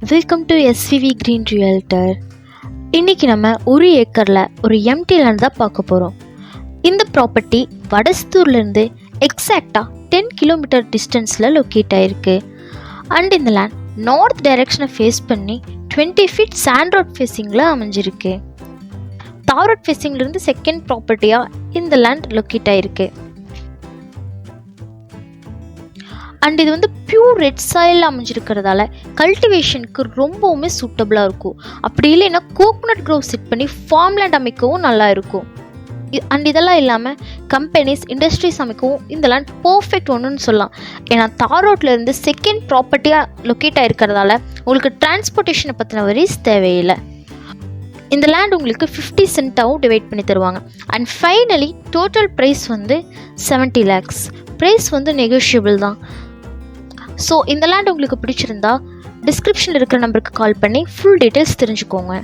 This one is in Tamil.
Welcome to SVV Green Realtor. இன்றைக்கி நம்ம ஒரு ஏக்கரில் ஒரு எம்டி லேண்ட் தான் பார்க்க போகிறோம். இந்த ப்ராப்பர்ட்டி வடஸ்தூர்லேருந்து எக்ஸாக்டாக 10 கிலோமீட்டர் டிஸ்டன்ஸில் லொக்கேட் ஆகிருக்கு. அண்ட் இந்த லேண்ட் நார்த் டைரெக்ஷனை ஃபேஸ் பண்ணி 20 ஃபீட் சாண்ட் ரோட் ஃபேஸிங்கில் அமைஞ்சிருக்கு. தார் ரோட் ஃபேஸிங்லேருந்து செகண்ட் ப்ராப்பர்ட்டியாக இந்த லேண்ட் லொக்கேட் ஆகிருக்கு. அண்ட் இது வந்து பியூர் ரெட் சாயில் அமைஞ்சிருக்கிறதால கல்டிவேஷனுக்கு ரொம்பவுமே சூட்டபுளாக இருக்கும். அப்படி இல்லைன்னா கோகோனட் க்ரோவ் செட் பண்ணி ஃபார்ம் லேண்ட் அமைக்கவும் நல்லா இருக்கும். அண்ட் இதெல்லாம் இல்லாமல் கம்பெனிஸ் இண்டஸ்ட்ரீஸ் அமைக்கவும் இந்த லேண்ட் பர்ஃபெக்ட் ஒன்றுன்னு சொல்லலாம். ஏன்னா தார் ரோட்லேருந்து செகண்ட் ப்ராப்பர்ட்டியாக லொக்கேட் ஆகிருக்கிறதால உங்களுக்கு டிரான்ஸ்போர்ட்டேஷனை பற்றின வரிஸ் தேவையில்லை. இந்த லேண்ட் உங்களுக்கு 50 சென்ட்டாகவும் டிவைட் பண்ணி தருவாங்க. அண்ட் ஃபைனலி டோட்டல் ப்ரைஸ் வந்து 70 lakhs. ப்ரைஸ் வந்து நெகோஷியபிள் தான். ஸோ இந்த லேண்ட் உங்களுக்கு பிடிச்சிருந்தா டிஸ்கிரிப்ஷனில் இருக்கிற நம்பருக்கு கால் பண்ணி ஃபுல் டீட்டெயில்ஸ் தெரிஞ்சுக்கோங்க.